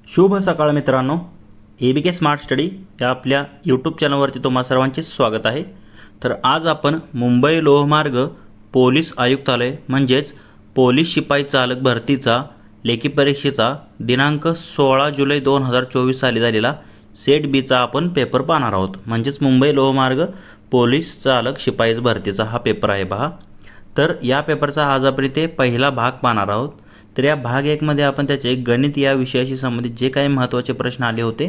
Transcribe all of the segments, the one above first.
शुभ सकाळ मित्रांनो, ABK स्मार्ट स्टडी या आपल्या यूट्यूब चॅनलवरती तुम्हा सर्वांचे स्वागत आहे। तर आज आपण मुंबई लोहमार्ग पोलीस आयुक्तालय म्हणजेच पोलीस शिपाई चालक भरतीचा लेखी परीक्षेचा दिनांक 16 जुलै 2024 साली झालेला सेट बीचा आपण पेपर पाहणार आहोत। म्हणजेच मुंबई लोहमार्ग पोलीस चालक शिपाई भरतीचा हा पेपर आहे पहा। तर या पेपरचा आज आपण इथे पहिला भाग पाहणार आहोत। तर या भाग 1 मध्ये आपण त्याचे गणित या विषयाशी संबंधित जे काही महत्त्वाचे प्रश्न आले होते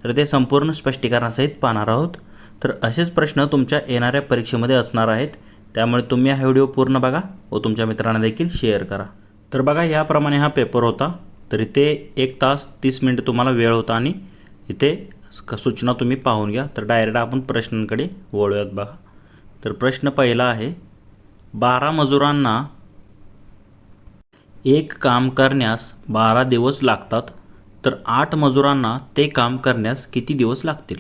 तर ते संपूर्ण स्पष्टीकरणासहित पाहणार आहोत। तर असेच प्रश्न तुमच्या येणाऱ्या परीक्षेमध्ये असणार आहेत, त्यामुळे तुम्ही हा व्हिडिओ पूर्ण बघा व तुमच्या मित्रांना देखील शेअर करा। तर बघा, याप्रमाणे हा पेपर होता। तर इथे 1 तास 30 मिनिट तुम्हाला वेळ होता आणि इथे सूचना तुम्ही पाहून घ्या। तर डायरेक्ट आपण प्रश्नांकडे वळूयात बघा। तर प्रश्न पहिला आहे, 12 मजुरांना एक काम करण्यास 12 दिवस लागतात, तर 8 मजुरांना ते काम करण्यास किती दिवस लागतील?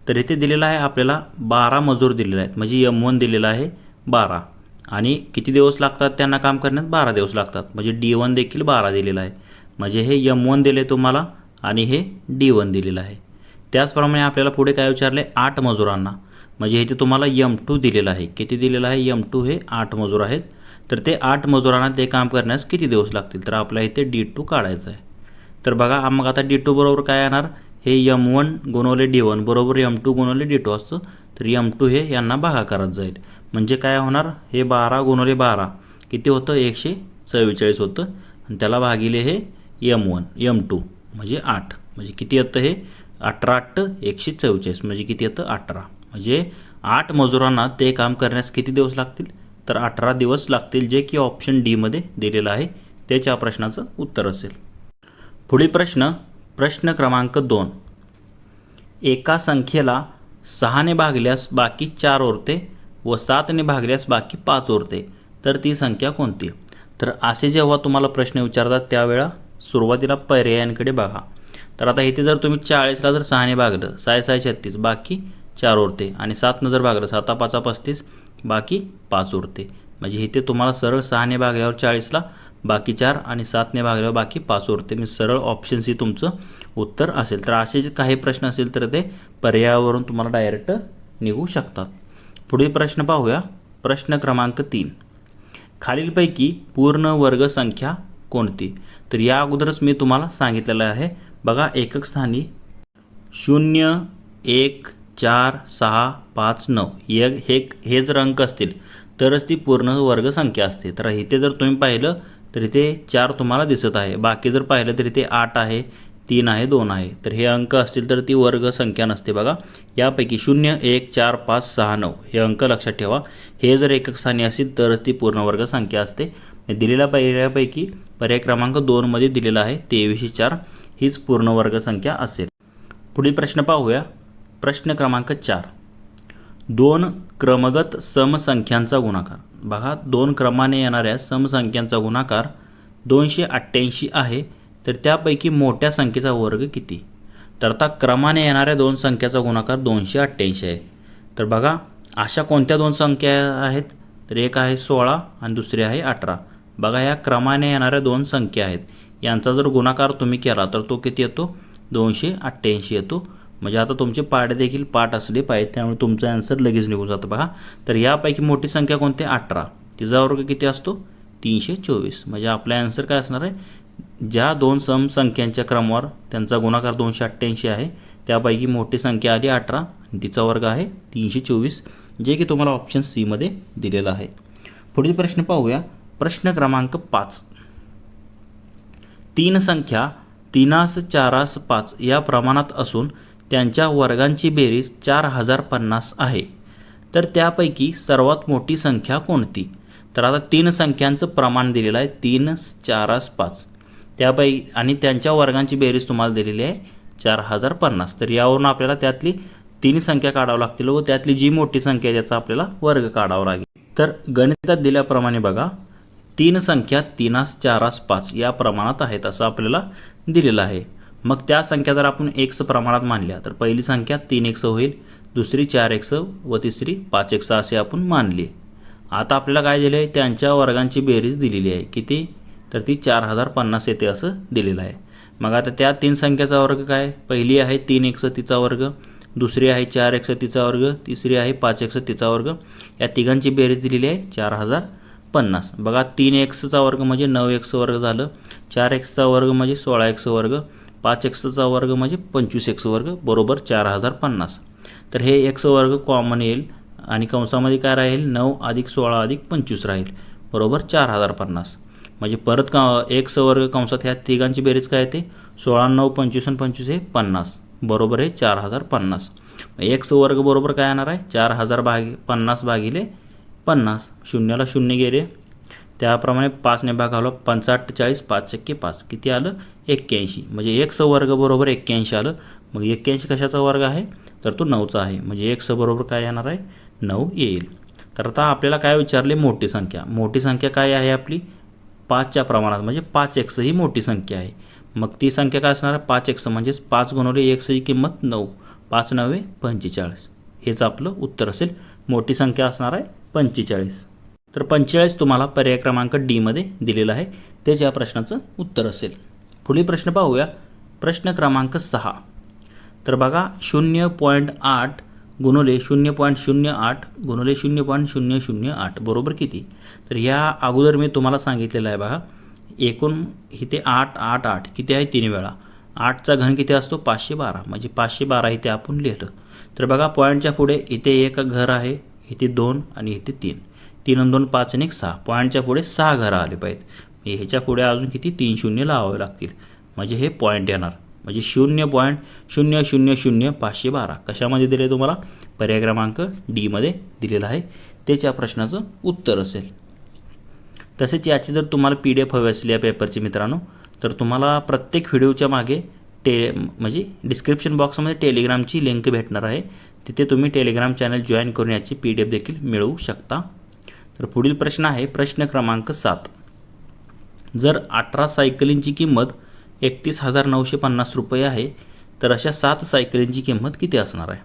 तर इथे दिलेला आहे आपल्याला 12 मजूर दिलेले आहेत, म्हणजे M1 दिलेला आहे 12 आणि किती दिवस लागतात त्यांना काम करण्यास 12 दिवस लागतात, म्हणजे D1 देखील 12 दिलेला आहे। म्हणजे हे M1 दिले तुम्हाला आणि हे D1 दिलेलं आहे। त्याचप्रमाणे आपल्याला पुढे काय विचारले, 8 मजुरांना, म्हणजे इथे तुम्हाला M2 दिलेला आहे। किती दिलेला आहे? M2 हे 8 मजूर आहेत। तर ते 8 मजुरांना ते काम करण्यास किती दिवस लागतील? तर आपल्याला इथे D2 काढायचं आहे। तर बघा, मग आता D2 बरोबर काय येणार, हे M1 गुणवले D1 बरोबर M2 गुणवले D2 असतं। तर M2 हे यांना भागाकारात जाईल, म्हणजे काय होणार, हे 12 गुणवले 12 किती होतं, 144 होतं आणि त्याला भागिले हे M2 म्हणजे 8, म्हणजे किती येतं, हे 18 144 म्हणजे किती येतं, 18। म्हणजे 8 मजुरांना ते काम करण्यास किती दिवस लागतील? तर 18 दिवस लागतील, जे की ऑप्शन डी मध्ये दिलेलं आहे, त्याच्या प्रश्नाचं उत्तर असेल। पुढील प्रश्न क्रमांक 2, एका संख्येला 6 ने भागल्यास बाकी 4 उरते व 7 ने भागल्यास बाकी 5 उरते, तर ती संख्या कोणती? तर असे जेव्हा तुम्हाला प्रश्न विचारतात त्यावेळा सुरुवातीला पर्यायांकडे बघा। तर आता इथे जर तुम्ही 40ला जर 6 ने भागलं, 6 6 36 बाकी 4 उरते आणि 7 ने जर भागलं, 7 5 35 बाकी 5 उरते, म्हणजे इथे तुम्हाला सरळ 6 ने भागल्यावर 40ला बाकी 4 आणि 7 ने भागल्यावर बाकी 5 उरते, म्हणजे सरळ ऑप्शन सी तुमचं उत्तर असेल। तर असे जे काही प्रश्न असेल तर ते पर्यायावरून तुम्हाला डायरेक्ट निघू शकतात। पुढील प्रश्न पाहूया, प्रश्न क्रमांक 3, खालीलपैकी पूर्ण वर्ग संख्या कोणती? तर या अगोदरच मी तुम्हाला सांगितलेलं आहे बघा, एकक स्थानी 0 1 4 6 5 9 हे जर अंक असतील तरच ती पूर्ण वर्ग संख्या असते। तर इथे जर तुम्ही पाहिलं तर इथे 4 तुम्हाला दिसत आहे, बाकी जर पाहिलं तर इथे 8 आहे, 3 आहे, 2 आहे। तर हे अंक असतील तर ती वर्ग संख्या नसते बघा। यापैकी 0 1 4 5 6 9 हे अंक लक्षात ठेवा, हे जर एकक स्थानी असतील तरच ती पूर्ण वर्ग संख्या असते। दिलेल्या पर्यायापैकी पर्याय क्रमांक 2 मध्ये दिलेला आहे 23/4 हीच पूर्ण वर्ग संख्या असेल। पुढील प्रश्न पाहूया, प्रश्न क्रमांक 4, 2 क्रमगत समसंख्यांचा गुणाकार। बघा, 2 क्रमाने येणाऱ्या समसंख्यांचा गुणाकार 288 आहे, तर त्यापैकी मोठ्या संख्येचा वर्ग किती? तर आता क्रमाने येणाऱ्या 2 संख्याचा गुणाकार 288 आहे। तर बघा, अशा कोणत्या 2 संख्या आहेत? तर एक आहे 16 आणि दुसरी आहे 18। बघा, या क्रमाने येणाऱ्या 2 संख्या आहेत, यांचा जर गुणाकार तुम्ही केला तर तो किती येतो? 288 येतो। म्हणजे आता तुमचे पाढे देखील पाठ असले पाहिजे, त्यामुळे तुमचा आन्सर लगेच निघून जातं बघा। तर यापैकी मोठी संख्या कोणती? 18, तिचा वर्ग किती असतो? 324। म्हणजे आपला आन्सर काय असणार आहे, ज्या 2 समसंख्यांच्या क्रमावर त्यांचा गुणाकार 288 आहे त्यापैकी मोठी संख्या आली 18 आणि तिचा वर्ग आहे 324, जे की तुम्हाला ऑप्शन सी मध्ये दिलेलं आहे। पुढील प्रश्न पाहूया, प्रश्न क्रमांक 5, 3 संख्या 3 4 5 या प्रमाणात असून त्यांच्या वर्गांची बेरीज 4050 आहे, तर त्यापैकी सर्वात मोठी संख्या कोणती? तर आता 3 संख्यांचं प्रमाण दिलेलं आहे 3 4 5, त्यापैकी आणि त्यांच्या वर्गांची बेरीज तुम्हाला दिलेली आहे 4050। तर यावरून आपल्याला त्यातली 3 संख्या काढावं लागतील व त्यातली जी मोठी संख्या आहे त्याचा आपल्याला वर्ग काढावा लागेल। तर गणितात दिल्याप्रमाणे बघा, 3 संख्या 3 4 5 या प्रमाणात आहेत असं आपल्याला दिलेलं आहे। मग त्या संख्या जर आपण x प्रमाणात मानल्या तर पहिली संख्या 3x होईल, दुसरी 4x व तिसरी 5x असे आपण मानली। आता आपल्याला काय दिले आहे, त्यांच्या वर्गांची बेरीज दिलेली आहे किती? तर ती 4050 येते असं दिलेलं आहे। मग आता त्या 3 संख्याचा वर्ग काय? पहिली आहे 3x तिचा वर्ग, दुसरी आहे 4x तिचा वर्ग, तिसरी आहे 5x तिचा वर्ग. या तिघांची बेरीज दिलेली आहे 4050. बघा 3xचा वर्ग म्हणजे 9x वर्ग झालं, 4xचा वर्ग म्हणजे 16x वर्ग, 5xचा वर्ग म्हणजे 25x वर्ग बरोबर 4050. तर हे x वर्ग कॉमन येईल आणि कंसामध्ये काय राहील? 9 + 16 + 25 राहील बरोबर 4050. म्हणजे परत x वर्ग कंसात ह्या तिघांची बेरीज काय येते? 16, 9, 25 आणि 25 हे 50 बरोबर आहे 4050. x वर्ग बरोबर काय येणार आहे? 4050 भागिले 50. शून्याला शून्य गेले, त्याप्रमाणे 5ने भागाला 45, 5 × 5 किती आलं? 81. म्हणजे x वर्ग बरोबर 81 आलं. मग 81 कशाचा वर्ग आहे? तर तो 9चा आहे. म्हणजे x बरोबर काय येणार आहे? 9 येईल. तर आता आपल्याला काय विचारले? मोठी संख्या. मोठी संख्या काय आहे आपली? 5च्या प्रमाणात, म्हणजे 5x ही मोठी संख्या आहे. मग ती संख्या काय असणार आहे? 5x म्हणजेच 5 × x ही किंमत 9. 5 × 9 = 45. हेच आपलं उत्तर असेल. मोठी संख्या असणार आहे 45. तर 45 तुम्हाला पर्याय क्रमांक डी मध्ये दिलेला आहे. तेच या प्रश्नाचं उत्तर असेल. पुढील प्रश्न पाहूया. प्रश्न क्रमांक 6. तर बघा 0.8 गुणिले 0.08 गुणिले 0.008 बरोबर किती? तर ह्या अगोदर मी तुम्हाला सांगितलेलं आहे बघा. एकूण इथे 8, 8, 8 किती आहे? 3 वेळा. 8चा घन किती असतो? 512. म्हणजे 512 इथे आपण लिहिलं. तर बघा पॉईंटच्या पुढे इथे एक घर आहे, इथे 2 आणि इथे 3. 3 आणि 2 5 आणि 1 6. पॉईंटच्या पुढे 6 घरं आले पाहिजेत. ह्याच्या पुढे अजून किती? 3 शून्य लावावे लागतील. म्हणजे हे पॉईंट येणार. म्हणजे 0.000 512 कशामध्ये दिले तुम्हाला? पर्याय क्रमांक डी मध्ये दिलेला आहे. तेच या प्रश्नाचं उत्तर असेल. तसेच याची जर तुम्हाला PDF हवी असेल या पेपरची मित्रांनो, तर तुम्हाला प्रत्येक व्हिडिओच्या मागे म्हणजे डिस्क्रिप्शन बॉक्समध्ये टेलिग्रामची लिंक भेटणार आहे. तिथे तुम्ही टेलिग्राम चॅनल जॉईन करून याची PDF देखील मिळवू शकता. तर पुढील प्रश्न आहे प्रश्न क्रमांक 7. जर 18 सायकलींची किंमत 31,950 रुपये आहे, तर अशा 7 सायकलींची किंमत किती असणार आहे?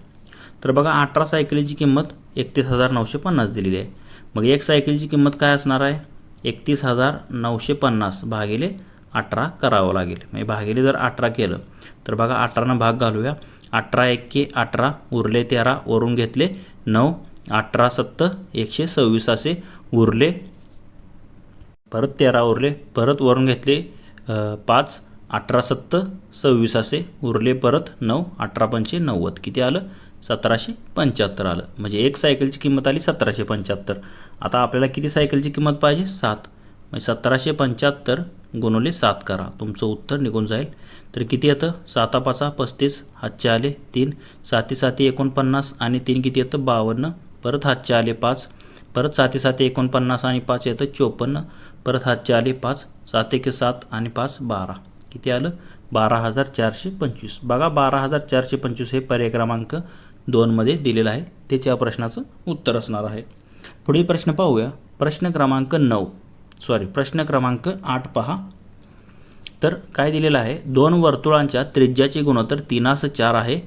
तर बघा 18 सायकलीची किंमत 31,950 दिलेली आहे. मग एक सायकलची किंमत काय असणार आहे? 31,950 भागिले 18 करावं लागेल. म्हणजे भागिले जर 18 केलं तर बघा 18 भाग घालूया. 18 × 18 उरले 13, वरून घेतले 9, 18 × 7 126 असे उरले, परत 13 उरले, परत वरून घेतले 5, 18 × 7 26 असे उरले, परत 9, 18 × 5 90 किती आलं? 1775 आलं. म्हणजे एक सायकलची किंमत आली 1775. आता आपल्याला किती सायकलची किंमत पाहिजे? 7. म्हणजे 1775 गुणिले 7 करा, तुमचं उत्तर निघून जाईल. तर किती येतं? 7 × 5 = 35, हातचे आले 3, 7 × 7 = 49 आणि 3 किती येतं? 52. परत हातचे आले 5, परत 7 × 7 = 49 आणि 5 येतं 54. परत हातचे आले 5, 7 × 7 आणि 5 12 किती आलं? 12,425. बघा 12,425 हे पर्याय क्रमांक 2 मध्ये दिलेलं आहे. तेच या प्रश्नाचं उत्तर असणार आहे. पुढील प्रश्न पाहूया. प्रश्न क्रमांक 8 पहा. तर काय दिलेलं आहे? 2 वर्तुळांच्या त्रिज्याचे गुणोत्तर 3:4 आहे,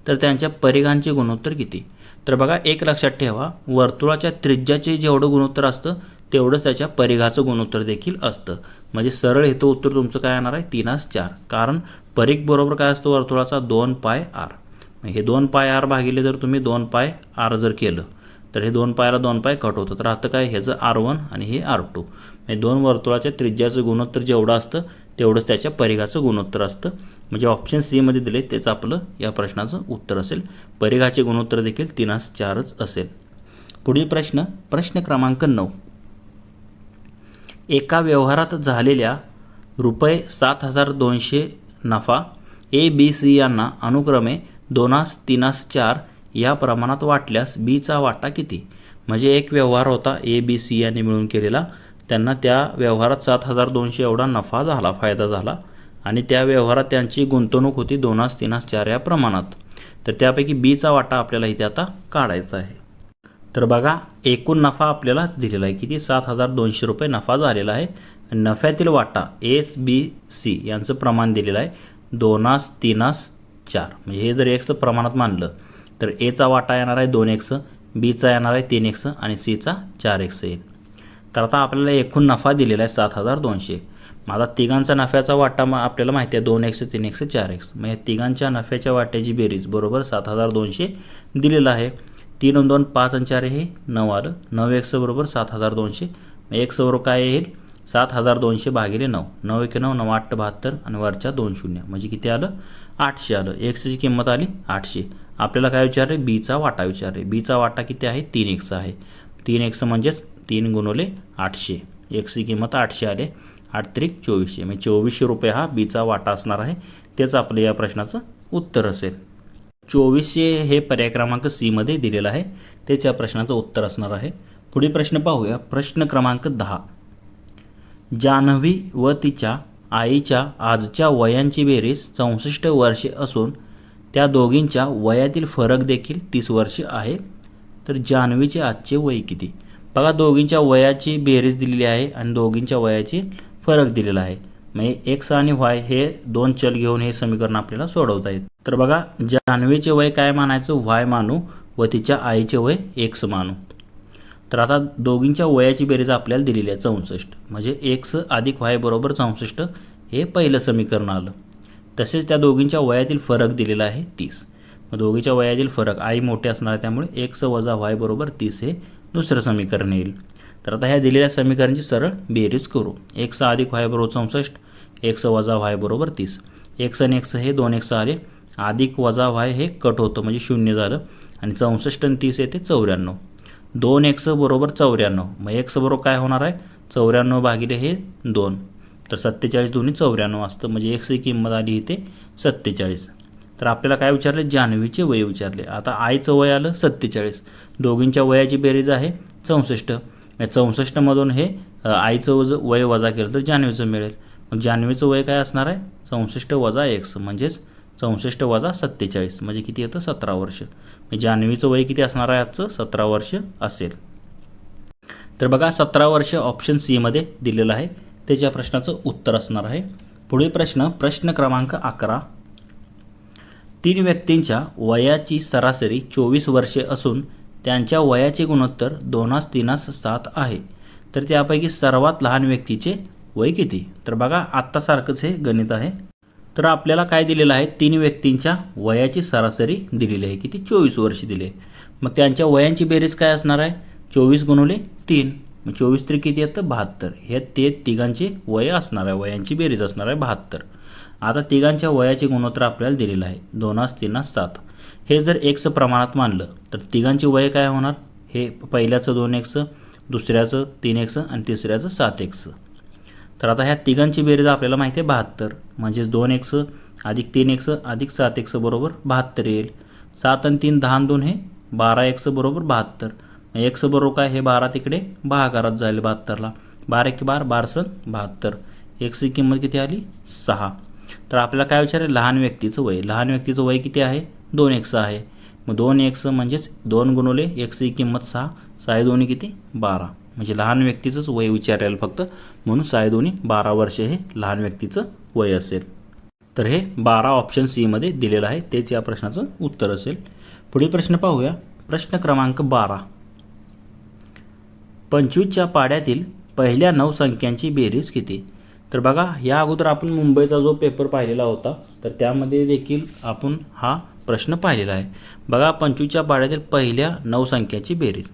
तर त्यांच्या परिघांचे गुणोत्तर किती? तर बघा एक लक्षात ठेवा, वर्तुळाच्या त्रिज्याचे जेवढं गुणोत्तर असतं तेवढंच त्याच्या परिघाचं गुणोत्तर देखील असतं. म्हणजे सरळ इथं उत्तर तुमचं काय येणार आहे? 3:4. कारण परिघ बरोबर काय असतं वर्तुळाचा? 2πr. हे 2πr भागिले जर तुम्ही 2πr जर केलं तर हे 2π ला 2π कट होतं, तर आता काय? ह्याचं R1 आणि हे R2. म्हणजे 2 वर्तुळाच्या त्रिज्याचं गुणोत्तर जेवढं असतं तेवढंच त्याच्या परिघाचं गुणोत्तर असतं. म्हणजे ऑप्शन सी मध्ये दिले तेच आपलं या प्रश्नाचं उत्तर असेल. परिघाचे गुणोत्तर देखील 3:4च असेल. पुढील प्रश्न क्रमांक 9. एका व्यवहारात झालेल्या रुपये 7,200 नफा ABC यांना अनुक्रमे 2:3:4 या प्रमाणात वाटल्यास बीचा वाटा किती? म्हणजे एक व्यवहार होता ABC यांनी मिळून केलेला, त्यांना त्या व्यवहारात 7,200 एवढा नफा झाला, फायदा झाला आणि त्या व्यवहारात त्यांची गुंतवणूक होती 2:3:4 या प्रमाणात. तर त्यापैकी बीचा वाटा आपल्याला इथे आता काढायचा आहे. तर बघा एकूण नफा आपल्याला दिलेला आहे किती? 7,200 रुपये नफा झालेला आहे. नफ्यातील वाटा SBC यांचं प्रमाण दिलेलं आहे 2:3:4. म्हणजे हे जर एक्स प्रमाणात मानलं तर एचा वाटा येणार आहे 2x, बीचा येणार आहे 3x आणि सीचा 4x येईल. तर आता आपल्याला एकूण नफा दिलेला आहे 7,200. मग आता तिघांचा नफ्याचा वाटा आपल्याला माहिती आहे 2x 3x 4x. मग या तिघांच्या नफ्याच्या वाट्याची बेरीज बरोबर 7200 दिलेलं आहे. 3 आणि 2 5 आणि 4 हे 9 आलं. 9x बरोबर 7200. मग x बरोबर काय येईल 7200 भागिले 9. 9 1 9 9 8 72 आणि वरच्या 2 शून्य म्हणजे किती आलं 800 आलं. एक्सची किंमत आली 800. आपल्याला काय विचारले बीचा वाटा विचारले. बीचा वाटा किती आहे 3x आहे. 3x म्हणजेच 3 गुणिले 800. एक्सची किंमत 800 आले. 8 त्रिक 2400 म्हणजे 2400 रुपये हा बीचा वाटा असणार आहे. तेच आपलं या प्रश्नाचं उत्तर असेल. 2400 हे पर्याय क्रमांक सी मध्ये दिलेलं आहे. तेच या प्रश्नाचं उत्तर असणार आहे. पुढील प्रश्न पाहूया. प्रश्न क्रमांक 10. जान्हवी व तिच्या आईच्या आजच्या वयांची बेरीज 64 वर्षे असून त्या दोघींच्या वयातील फरक देखील 30 वर्षे आहे. तर जान्हवीचे आजचे वय किती? बघा दोघींच्या वयाची बेरीज दिलेली आहे आणि दोघींच्या वयाची फरक दिलेला आहे. म्हणजे एक्स आणि वाय हे दोन चल घेऊन हे समीकरण आपल्याला सोडवता येईल. तर बघा जान्हवीचे वय काय मानायचं वाय मानू व तिच्या आईचे वय एक्स मानू. तर आता दोघींच्या वयाची बेरीज आपल्याला दिलेली आहे 64 म्हणजे एक्स अधिक वाय बरोबर 64 हे पहिलं समीकरण आलं. तसेच त्या दोघींच्या वयातील फरक दिलेला आहे 30. मग दोघींच्या वयातील फरक आई मोठे असणार आहे त्यामुळे एक्स वजा वाय बरोबर 30 हे दुसरं समीकरण येईल. तर आता ह्या दिलेल्या समीकरणाची सरळ बेरीज करू. एक्स अधिक वाय बरोबर 64 एक्स वजा वाय बरोबर 30. एक्स आणि एक्स हे 2x आले. अधिक वजा वाय हे कट होतं म्हणजे 0 झालं आणि 64 आणि 30 येते 94. 2x बरोबर 94. मग x बरोबर काय होणार आहे 94 भागिले हे 2. तर 47 दोन्ही 94 असतं म्हणजे x ही किंमत आली इथे 47. तर आपल्याला काय विचारले जान्हवीचे वय विचारले. आता आईचं वय आलं 47. दोघींच्या वयाची बेरीज आहे 64. 64मधून हे आईचं वय वजा केलं तर जान्हवीचं मिळेल. मग जान्हवीचं वय काय असणार आहे 64 वजा x म्हणजेच 64 वजा 47 म्हणजे किती येतं 17 वर्ष. जान्हवीचं वय किती असणार आहे आजचं 17 वर्ष असेल. तर बघा 17 वर्ष ऑप्शन सी मध्ये दिलेलं आहे. त्याच्या प्रश्नाचं उत्तर असणार आहे. पुढील प्रश्न क्रमांक 11. 3 व्यक्तींच्या वयाची सरासरी 24 वर्षे असून त्यांच्या वयाचे गुणोत्तर 2:3:7 आहे. तर त्यापैकी सर्वात लहान व्यक्तीचे वय किती? तर बघा आत्तासारखंच हे गणित आहे. तर आपल्याला काय दिलेलं आहे 3 व्यक्तींच्या वयाची सरासरी दिलेली आहे किती 24 वर्ष दिले. मग त्यांच्या वयांची बेरीज काय असणार आहे 24 गुणिले 3 मग 24 तरी किती येतं 72. हे ते तिघांचे वय असणार आहे वयांची बेरीज असणार आहे 72. आता तिघांच्या वयाचे गुणोत्तर आपल्याला दिलेलं आहे 2:3:7. हे जर x प्रमाणात मानलं तर तिघांची वय काय होणार हे पहिल्याचं 2x दुसऱ्याचं 3x आणि तिसऱ्याचं 7x. तर आता ह्या तिघांची बेरीज आपल्याला माहिती आहे 72 म्हणजेच 2x अधिक 3x अधिक 7x बरोबर 72 येईल. 7 आणि 3 10 आणि 2 हे 12x बरोबर 72. x बरोबर काय हे 12 तिकडे भागाकारात जाईल 72ला. 12 1 12 12 72. x ची किंमत किती आली 6. तर आपल्याला काय विचारले लहान व्यक्तीचं वय. लहान व्यक्तीचं वय किती आहे 2x आहे. मग 2x म्हणजेच 2 गुणिले x ची किंमत 6. 6 दोन्ही किती 12 म्हणजे लहान व्यक्तीचंच वय विचारायला फक्त म्हणून 6 दोन्ही 12 वर्ष हे लहान व्यक्तीचं वय असेल. तर हे 12 ऑप्शन सी मध्ये दिलेलं आहे तेच या प्रश्नाचं उत्तर असेल. पुढील प्रश्न पाहूया. प्रश्न क्रमांक 12. 25च्या पाड्यातील पहिल्या 9 संख्यांची बेरीज किती? तर बघा या अगोदर आपण मुंबईचा जो पेपर पाहिलेला होता तर त्यामध्ये देखील आपण हा प्रश्न पाहिलेला आहे. बघा 25च्या पाड्यातील पहिल्या 9 संख्यांची बेरीज.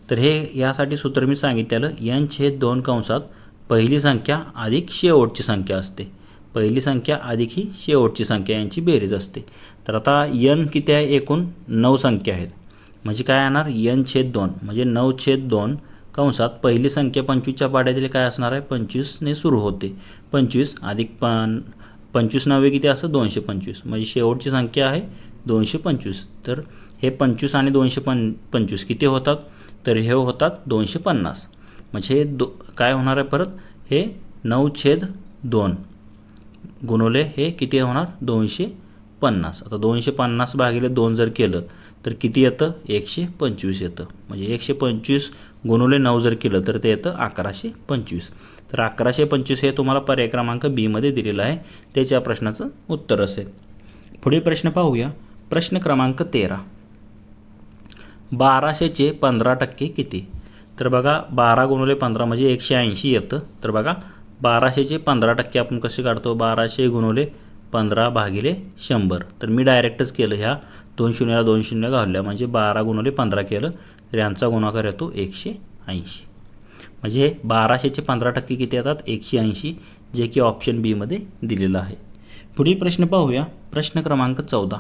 तर हे यासाठी सूत्र मी सांगितलेलं n/2 कंसात पहिली संख्या अधिक शेवटची संख्या असते. पहिली संख्या अधिक ही शेवटची संख्या यांची बेरीज असते. तर आता n किती आहे एकूण 9 संख्या आहेत म्हणजे काय येणार n/2 म्हणजे 9/2 कंसात पहिली संख्या 25च्या पाड्यातील काय असणार आहे 25ने सुरू होते. 25 अधिक 25 9 किती असं 225 म्हणजे शेवटची संख्या आहे 225. तर हे 25 आणि 225 किती होतात तर हे होतात 250 म्हणजे काय होणार आहे परत हे 9/2 गुणिले हे किती होणार 250. आता 250 भागिले 2 जर केलं तर किती येतं 125 येतं म्हणजे 125 गुणिले 9 जर केलं तर ते येतं 1125. तर 1125 हे तुम्हाला पर्याय क्रमांक बी मध्ये दिलेलं आहे त्याच्या प्रश्नाचं उत्तर असेल. पुढील प्रश्न पाहूया. प्रश्न क्रमांक 13. 1200चे 15% किती? तर बघा 12 गुणिले 15 म्हणजे 180 येतं. तर बघा 1200चे 15% आपण कसे काढतो, 1200 गुणिले 15 भागिले 100. तर मी डायरेक्टच केलं, ह्या 2 शून्याला 2 शून्य घालल्या म्हणजे 12 गुणिले 15 केलं तर यांचा गुणाकार येतो 180. म्हणजे 1200चे 15% किती येतात, 180, जे की ऑप्शन बी मध्ये दिलेलं आहे. पुढील प्रश्न पाहूया. प्रश्न क्रमांक 14.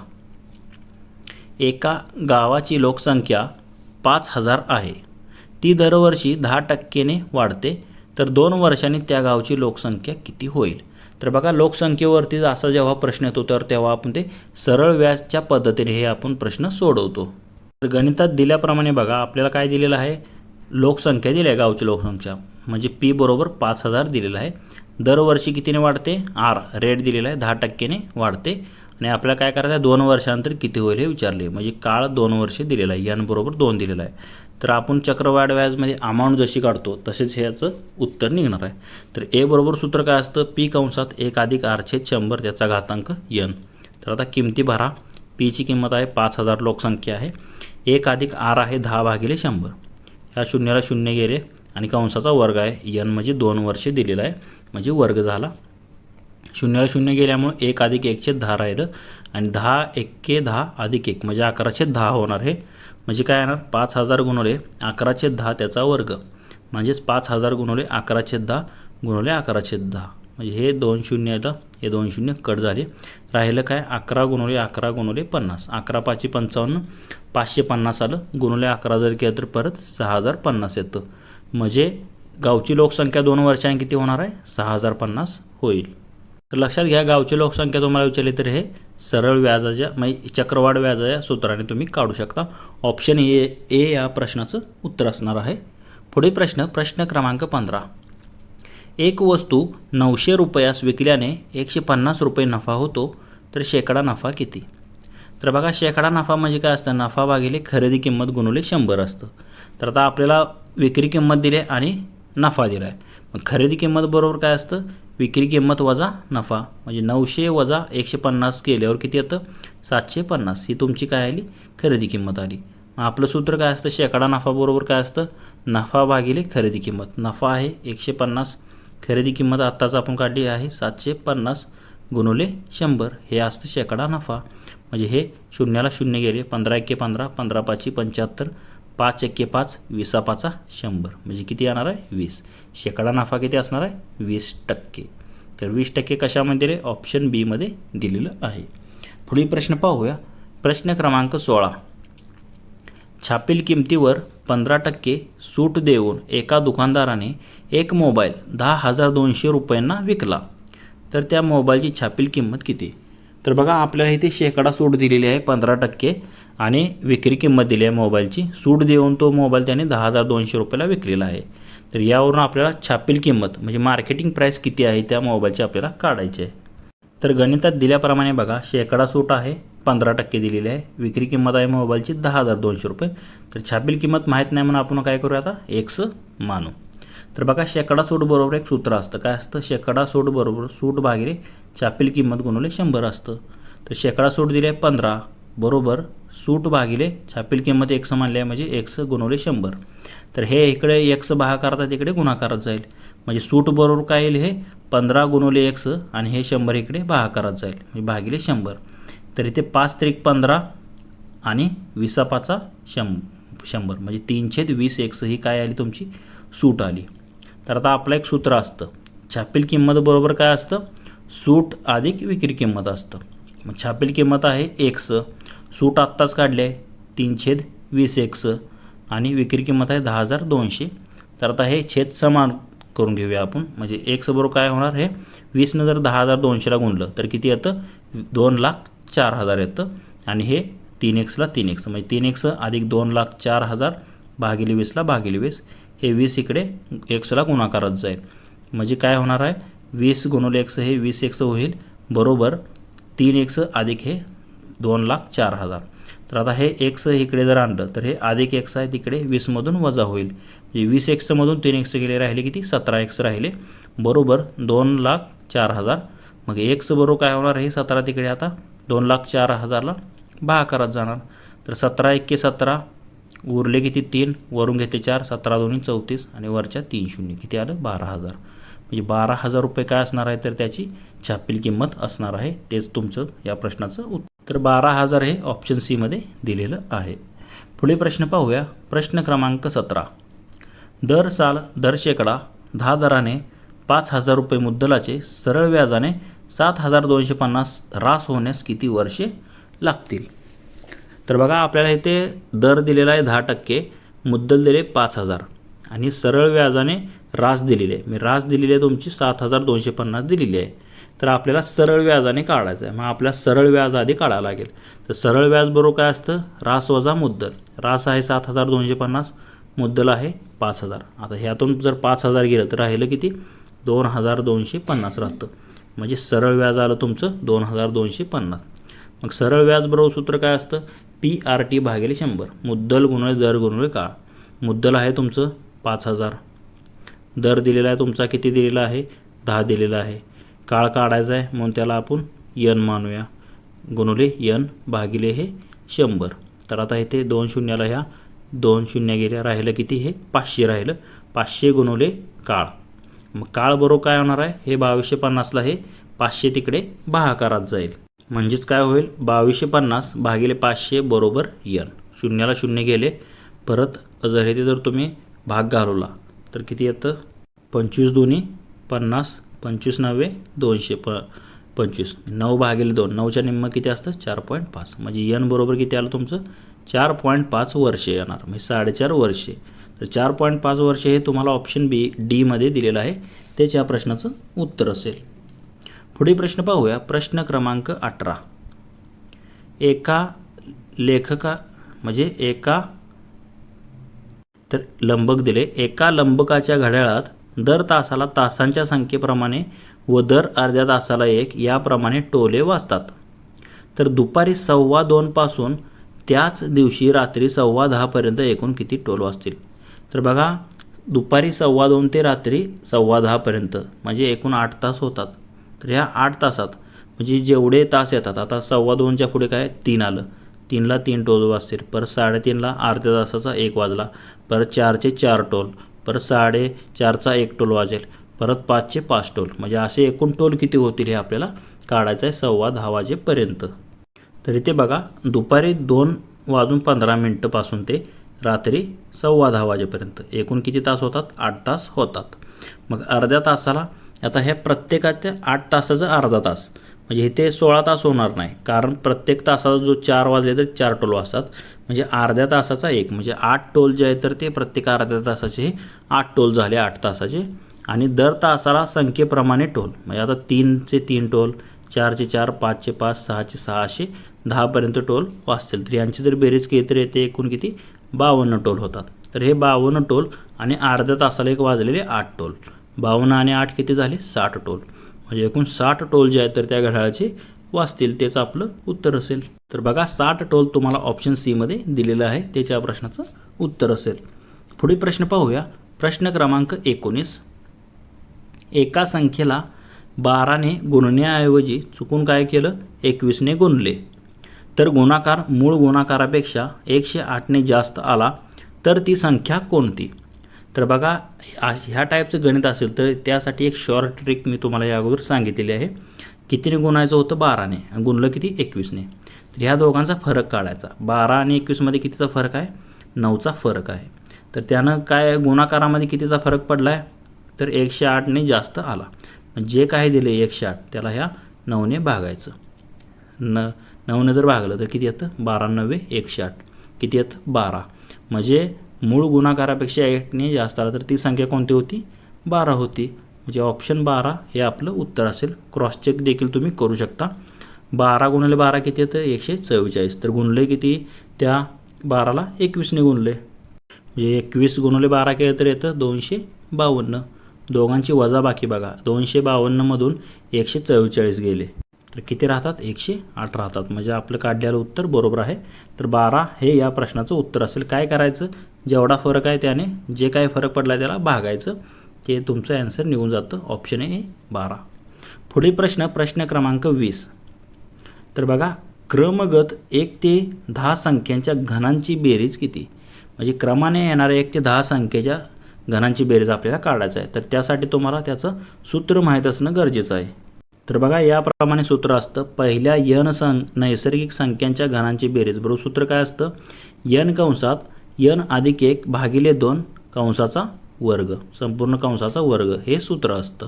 एका गावाची लोकसंख्या 5000 आहे. ती दरवर्षी 10%ने वाढते, तर 2 वर्षांनी त्या गावची लोकसंख्या किती होईल? तर बघा, लोकसंख्येवरती असा जेव्हा प्रश्न येतो तर तेव्हा आपण ते सरळ व्याजच्या पद्धतीने हे आपण प्रश्न सोडवतो. तर गणितात दिल्याप्रमाणे बघा, आपल्याला काय दिलेलं आहे, लोकसंख्या दिली आहे, गावची लोकसंख्या म्हणजे पी बरोबर 5000 दिलेलं आहे. दरवर्षी कितीने वाढते, आर रेट दिलेला आहे, 10%ने वाढते. आणि आपल्याला काय करायचं आहे, 2 वर्षांतर किती होईल हे विचारले, म्हणजे काळ 2 वर्षे दिलेला आहे, एन बरोबर 2 दिलेला आहे. तर आपण चक्रवाढ व्याजमध्ये अमाऊंट जशी काढतो तसेच ह्याचं उत्तर निघणार आहे. तर ए बरोबर सूत्र काय असतं, पी कंसात 1 अधिक आर छेद 100 त्याचा घातांक एन. तर आता किमती भरा. पीची किंमत आहे 5000, लोकसंख्या आहे, 1 अधिक आर आहे 10 भागिले 100. ह्या शून्याला शून्य गेले आणि कंसाचा वर्ग आहे, एन म्हणजे 2 वर्षे दिलेला आहे म्हणजे वर्ग झाला. शून्याला शून्य गेल्यामुळे 1 अधिक 1 छेद 10 राहिलं आणि 10 एक्के 10 अधिक 1 म्हणजे 11 छेद 10 होणार हे. म्हणजे काय येणार, 5000 गुणिले 11 छेद 10 त्याचा वर्ग म्हणजेच 5000 गुणिले 11 छेद 10 गुणिले 11 छेद 10. म्हणजे हे 2 शून्य आलं, हे 2 शून्य कट झाले. राहिलं काय, 11 गुणिले 11 गुणिले 50. 11 5 55, 550 आलं. गुणिले 11 जर केलं तर परत 6050 येतं. म्हणजे गावची लोकसंख्या 2 वर्षांनी किती होणार आहे, 6050 होईल. तर लक्षात घ्या, गावची लोकसंख्या तुम्हाला विचारली तर हे सरळ व्याजाच्या म्हणजे चक्रवाढ व्याजाच्या सूत्राने तुम्ही काढू शकता. ऑप्शन ए या प्रश्नाचं उत्तर असणार आहे. पुढील प्रश्न, प्रश्न क्रमांक 15. एक वस्तू 900 रुपयास विकल्याने 150 रुपये नफा होतो, तर शेकडा नफा किती? तर बघा, शेकडा नफा म्हणजे काय असतं, नफा भागिले खरेदी किंमत गुणिले 100 असतं. तर आता आपल्याला विक्री किंमत दिली आहे आणि नफा दिला आहे. मग खरेदी किंमत बरोबर काय असतं, विक्री किंमत वजा नफा. म्हणजे 900 वजा 150 केल्यावर किती येतं, 750. ही तुमची काय आली, खरेदी किंमत आली. मग आपलं सूत्र काय असतं, शेकडा नफा बरोबर काय असतं, नफा भागिले खरेदी किंमत. नफा आहे 150, खरेदी किंमत आत्ताच आपण काढली आहे 750 गुणिले 100, हे असतं शेकडा नफा. म्हणजे हे शून्याला शून्य गेले, 15 एक्के 15, 15 पाची 75, 5 एक्के 5, 20 पाचा 100. म्हणजे किती येणार आहे, 20. शेकडा नफा किती असणार आहे, 20%. तर 20% कशामध्ये दिले, ऑप्शन बी मध्ये दिलेलं आहे. पुढील प्रश्न पाहूया. प्रश्न क्रमांक 16. छापील किमतीवर 15% सूट देऊन एका दुकानदाराने एक मोबाईल 10,200 रुपयांना विकला, तर त्या मोबाईलची छापील किंमत किती? तर बघा, आपल्याला इथे शेकडा सूट दिलेली आहे 15% आणि विक्री किंमत दिली आहे मोबाईलची. सूट देऊन तो मोबाईल त्याने 10,200 रुपयाला विकलेला आहे. तर यावरून आपल्याला छापील किंमत म्हणजे मार्केटिंग प्राईस किती आहे त्या मोबाईलची आपल्याला काढायची आहे. तर गणितात दिल्याप्रमाणे बघा, शेकडा सूट आहे 15% दिलेली आहे, विक्री किंमत आहे मोबाईलची 10,200 रुपये. तर छापील किंमत माहीत नाही म्हणून आपण काय करूया, आता एक्स मानू. तर बघा, शेकडा सूट बरोबर एक सूत्र असतं, काय असतं, शेकडा सूट बरोबर सूट भागिले छापील किंमत गुणिले 100 असतं. तर शेकडा सूट दिली आहे 15 बरोबर सूट भागिले छापील किंमत एक्स मानली आहे म्हणजे एक्स गुणिले 100. तर हे इकडे एक्स भागाकारात इकडे गुणाकारात जाईल. म्हणजे सूट बरोबर काय येईल, हे 15 गुणिले एक्स आणि हे 100 इकडे भागाकारात जाईल म्हणजे भागिले 100. तर इथे 5 त्रिक 15 आणि 20 पाचा 100 म्हणजे 3/20 एक्स ही काय आली, तुमची सूट आली. तर आता आपलं एक सूत्र असतं, छापील किंमत बरोबर काय असतं, सूट अधिक विक्री किंमत असतं. मग छापील किंमत आहे एक्स, सूट आत्ताच काढले आहे 3/20 एक्स आणि विक्री किंमत आहे 10,200. तर आता हे छेद समान करून घेऊया आपण. म्हणजे एक्स बरोबर काय होणार, हे 20 जर 10,200ला गुणलं तर किती येतं, 2,04,000 येतं. आणि हे 3x 3x म्हणजे 3x अधिक 2,04,000 भागिले 20 भागिले 20. हे 20 इकडे एक्सला गुणाकारात जाईल म्हणजे काय होणार आहे, 20 गुणिले एक्स हे 20x होईल बरोबर 3x अधिक हे 2,04,000. तर आता हे एक्स इकडे जर आणलं तर हे अधिक एक्स आहे तिकडे 20मधून वजा होईल. म्हणजे 20x मधून 3x गेले, राहिले किती, 17x राहिले बरोबर 2,04,000. मग एक्स बरोबर काय होणार, हे 17 तिकडे आता 2,04,000ला भागाकारात जाणार. तर 17 एक्के 17 उरले किती 3, वरून घेते 4, 17 दोन्ही 34 आणि वरच्या 3 शून्य किती आलं 12,000. म्हणजे 12,000 रुपये काय असणार आहे तर त्याची छापील किंमत असणार आहे. तेच तुमचं या प्रश्नाचं उत्तर 12,000 हे ऑप्शन सी मध्ये दिलेलं आहे. पुढे प्रश्न पाहूया. प्रश्न क्रमांक 17. दर साल दर शेकडा 10 दराने 5,000 रुपये मुद्दलाचे सरळ व्याजाने 7,250 ऱ्हास होण्यास किती वर्षे लागतील? तर बघा आपल्याला इथे दर दिलेला आहे 10%, मुद्दल दिले 5,000 आणि सरळ व्याजाने ऱ्हास दिलेली आहे. मी ऱ्हास दिलेली आहे तुमची 7,250 दिलेली आहे. तर आपल्याला सरळ व्याजाने काढायचं आहे. मग आपल्याला सरळ व्याज आधी काढावं लागेल. तर सरळ व्याज बरोबर काय असतं? ऱ्हास वजा मुद्दल. ऱ्हास आहे 7,250, मुद्दल आहे 5,000. आता ह्यातून जर 5,000 गेलं तर राहिलं किती? 2,250 राहतं. म्हणजे सरळ व्याज आलं तुमचं 2,250. मग सरळ व्याज बरोबर सूत्र काय असतं? PRT भागिले 100. मुद्दल गुणिले दर गुणिले काळ. मुद्दल आहे तुमचं 5,000. दर दिलेला आहे तुमचा किती दिलेला आहे? 10 दिलेला आहे. काळ काढायचा आहे म्हणून त्याला आपण n मानूया. गुणिले n भागिले हे 100. तर आता इथे 2 शून्याला ह्या 2 शून्य गेल्या, राहिलं किती? हे 500 राहिलं. 500 गुणिले काळ. मग काळ बरोबर काय होणार आहे? हे 2250ला हे 500 तिकडे भागाकारात जाईल. म्हणजेच काय होईल? 2250 भागिले 500 बरोबर n. शून्याला शून्य गेले. परत जर इथे जर तुम्ही भाग घालवला तर किती येतं? 25 दुनी 50, 25 नव्वे 200, 25. 9 भागिले 2, 9च्या निम्म किती असतं? 4.5. म्हणजे n बरोबर किती आलं तुमचं? 4.5 वर्षे येणार. म्हणजे 4.5 वर्षे. तर 4.5 वर्षे हे तुम्हाला ऑप्शन डी मध्ये दिलेलं आहे. तेच या प्रश्नाचं उत्तर असेल. पुढे प्रश्न पाहूया. प्रश्न क्रमांक 18. एका लेखका म्हणजे तर लंबक दिले. एका लंबकाच्या घड्याळात दर तासाला तासांच्या संख्येप्रमाणे व दर अर्ध्या तासाला 1 याप्रमाणे टोले वाजतात. तर दुपारी 2:15 पासून त्याच दिवशी रात्री 10:15 पर्यंत एकूण किती टोल वाजतील? तर बघा दुपारी 2:15 ते रात्री 10:15 पर्यंत म्हणजे एकूण 8 तास होतात. तर ह्या 8 तासात म्हणजे जेवढे तास येतात, आता 2:15च्या पुढे काय 3 आलं, 3ला 3 टोल वाजतील. परत 3:30ला अर्ध्या तासाचा 1 वाजला. परत 4चे 4 टोल. परत 4:30चा 1 टोल वाजेल. परत 5चे 5 टोल. म्हणजे असे एकूण टोल किती होतील हे आपल्याला काढायचं आहे 10:15 वाजेपर्यंत. तर इथे बघा दुपारी 2:15 पासून ते रात्री 10:15 वाजेपर्यंत एकूण किती तास होतात? 8 तास होतात. मग अर्ध्या तासाला आता ह्या प्रत्येकाच्या 8 तासाचा अर्धा तास म्हणजे इथे 16 तास होणार नाही, कारण प्रत्येक तासाला जो 4 वाजले तर 4 टोल वाजतात. म्हणजे अर्ध्या तासाचा 1 म्हणजे 8 टोल जे आहे तर ते प्रत्येक अर्ध्या तासाचे 8 टोल झाले 8 तासाचे. आणि दर तासाला संख्येप्रमाणे टोल म्हणजे आता 3चे 3 टोल, 4चे 4, 5चे 5, 6चे 6 असे 10 पर्यंत टोल वाजतील. तर यांची जर बेरीज केली तर येते एकूण किती? 52 टोल होतात. तर हे 52 टोल आणि अर्ध्या तासाला एक वाजलेले 8 टोल. 52 आणि 8 किती झाले? 60 टोल. म्हणजे एकूण 60 टोल जे आहेत तर त्या घड्याळाचे वाजतील. तेच आपलं उत्तर असेल. तर बघा 60 टोल तुम्हाला ऑप्शन सी मध्ये दिलेलं आहे. त्याच्या प्रश्नाचं उत्तर असेल. पुढील प्रश्न पाहूया. प्रश्न क्रमांक 19. एका संख्येला 12ने गुणण्याऐवजी चुकून काय केलं? 21ने गुणले. तर गुणाकार मूळ गुणाकारापेक्षा 108ने जास्त आला तर ती संख्या कोणती? तर बघा ह्या टाईपचं गणित असेल तर त्यासाठी एक शॉर्ट ट्रिक मी तुम्हाला या अगोदर सांगितलेली आहे. कितीने गुणायचं होतं? 12ने. आणि गुणलं किती? 21ने. तर ह्या दोघांचा फरक काढायचा. 12 आणि 21मध्ये कितीचा फरक आहे? 9चा फरक आहे. तर त्यानं काय गुणाकारामध्ये कितीचा फरक पडला आहे? तर 108ने जास्त आला. जे काही दिले 108 त्याला ह्या 9ने भागायचं. 9ने जर भागलं तर किती येतं? 12 9 108. किती येतं? 12. म्हणजे मूळ गुणाकारापेक्षा 8ने जास्त आला तर ती संख्या कोणती होती? 12 होती. म्हणजे ऑप्शन 12 हे आपलं उत्तर असेल. क्रॉस चेक देखील तुम्ही करू शकता. 12 गुणिले 12 किती येतं? 144. तर गुणले किती? त्या 12ला 21ने गुणले. म्हणजे 21 गुणिले 12 केलं तर येतं 252. दोघांची वजाबाकी बघा. 252मधून 144 गेले तर किती राहतात? 108 राहतात. म्हणजे आपलं काढलेलं उत्तर बरोबर आहे. तर 12 हे या प्रश्नाचं उत्तर असेल. काय करायचं? जेवढा फरक आहे त्याने जे काही फरक पडला त्याला भागायचं. ते तुमचं ॲन्सर निघून जातं. Option A 12. पुढील प्रश्न क्रमांक 20. तर बघा क्रमगत 1 ते 10 संख्यांच्या घनांची बेरीज किती? म्हणजे क्रमाने येणाऱ्या 1 ते 10 संख्येच्या घनांची बेरीज आपल्याला काढायचं आहे. तर त्यासाठी तुम्हाला त्याचं सूत्र माहीत असणं गरजेचं आहे. तर बघा याप्रमाणे सूत्र असतं. पहिल्या नैसर्गिक संख्यांच्या घनांची बेरीज बरोबर सूत्र काय असतं, n कंसात n अधिक 1 भागिले 2 कंसाचा वर्ग, संपूर्ण कंसाचा वर्ग हे सूत्र असतं.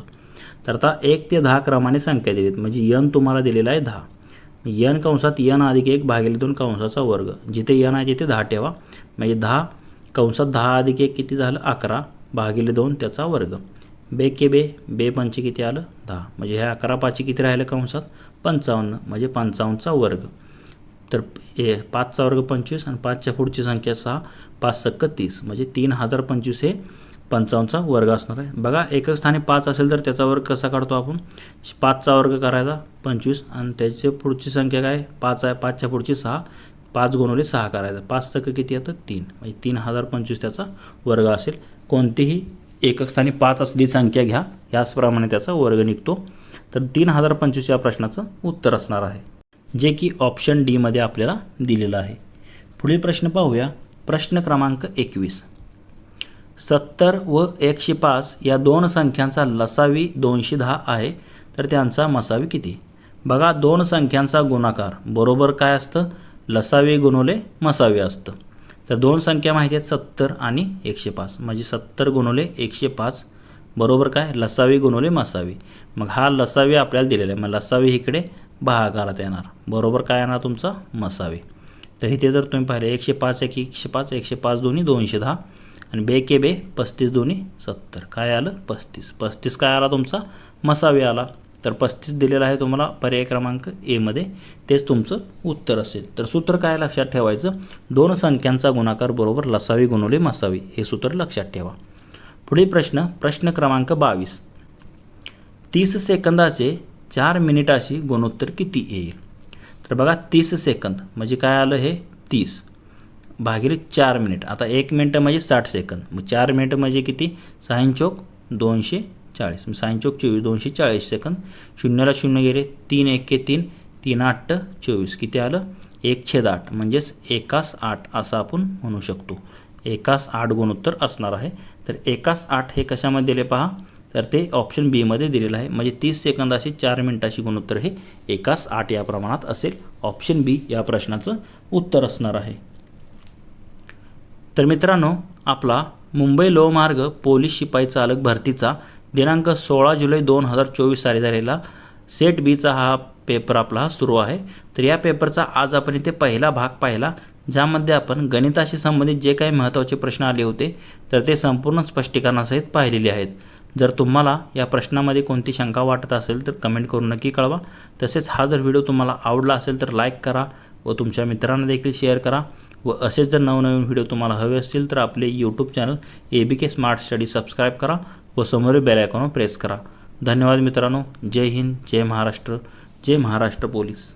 तर आता 1 ते 10 क्रमाने संख्या दिलीत, म्हणजे n तुम्हाला दिलेला आहे 10. n कंसात n अधिक 1 भागिले 2 कंसाचा वर्ग, जिथे n आहे तिथे 10 ठेवा, म्हणजे 10 कंसात 10 अधिक 1 किती झालं 11 भागिले 2 त्याचा वर्ग. बे के बे पंचे किती आलं 10, म्हणजे ह्या 11 पाची किती राहिलं कंसात 55, म्हणजे 55चा वर्ग. तर 5चा वर्ग 25 आणि 5च्या पुढची संख्या 6, 5 सक्क 30, म्हणजे 3025 हे 55चा वर्ग असणार आहे. बघा एकक स्थानी 5 असेल तर त्याचा वर्ग कसा काढतो आपण, 5चा वर्ग करायचा 25 आणि त्याची पुढची संख्या काय 5 आहे, 5च्या पुढची 6, 5 गुणिले 6 करायचा, 5 सक्क किती येतं 3, म्हणजे 3025 त्याचा वर्ग असेल. कोणतीही एकक स्थानी 5 असलेली संख्या घ्या, याचप्रमाणे त्याचा वर्ग निघतो. तर 3025 या प्रश्नाचं उत्तर असणार आहे, जे की ऑप्शन डी मध्ये आपल्याला दिलेलं आहे. पुढील प्रश्न पाहूया. प्रश्न क्रमांक 21. 70 व 105 या दोन संख्यांचा लसावी 210 आहे, तर त्यांचा मसावी किती. बघा दोन संख्यांचा गुणाकार बरोबर काय असतं, लसावी गुणिले मसावी असतं. तर दोन संख्या माहिती आहेत 70 आणि 105, म्हणजे 70 गुणिले 105 बरोबर काय लसावी गुणिले मसावी. मग हा लसावी आपल्याला दिलेला आहे, मग लसावी इकडे भागाकारात येणार, बरोबर काय येणार तुमचा मसावी. तर इथे जर तुम्ही पाहिले 105 एक 105, 105 दोन्ही 210 आणि बे के बे 35 दोन्ही 70, काय आलं 35. 35 काय आला तुमचा मसावी आला. तर 35 दिलेला आहे तुम्हाला पर्याय क्रमांक ए मध्ये, तेच तुमचं उत्तर असेल. तर सूत्र काय लक्षात ठेवायचं, दोन संख्यांचा गुणाकार बरोबर लसावी गुणिले मसावी, हे सूत्र लक्षात ठेवा. पुढील प्रश्न क्रमांक 22. 30 सेकंदाचे 4 मिनिटाशी गुणोत्तर किती येईल. तर बघा 30 सेकंद म्हणजे काय आलं हे 30 भागिले 4 मिनिट. आता 1 मिनिट म्हणजे 60 सेकंद, मग 4 मिनिट म्हणजे किती 6 चोक 240, 6 चोक 24 240 सेकंद. शून्याला शून्य गेले, 3 1 3, 3 8 24, किती आलं 1/8, म्हणजेच 1/8 असं आपण म्हणू शकतो. 1/8 गुणोत्तर असणार आहे. तर 1/8 हे कशामध्ये दिले पहा, तर ते ऑप्शन बी मध्ये दिलेलं आहे, म्हणजे 30 सेकंदाशी 4 मिनिटाशी गुणोत्तर हे 1/8 या प्रमाणात असेल. ऑप्शन बी या प्रश्नाचं उत्तर असणार आहे. तर मित्रांनो, आपला मुंबई लोहमार्ग पोलीस शिपाई चालक भरतीचा दिनांक 16 जुलै 2024 साली झालेला सेट बीचा हा पेपर आपला सुरू आहे. तर या पेपरचा आज आपण इथे पहिला भाग पाहिला, ज्यामध्ये आपण गणिताशी संबंधित जे काही महत्त्वाचे प्रश्न आले होते तर ते संपूर्ण स्पष्टीकरणासहित पाहिलेले आहेत. जर तुम्हाला या प्रश्नामध्ये कोणती शंका वाटत असेल तर कमेंट करून नक्की कळवा. तसेच हा जर व्हिडिओ तुम्हाला आवडला असेल तर लाईक करा व तुमच्या मित्रांना देखील शेअर करा. व असेच जर नवनवीन व्हिडिओ तुम्हाला हवे असतील तर आपले YouTube channel ABK smart study subscribe करा व समोरील बेल आयकॉनवर प्रेस करा. धन्यवाद मित्रांनो. जय हिंद, जय महाराष्ट्र, जय महाराष्ट्र पोलीस.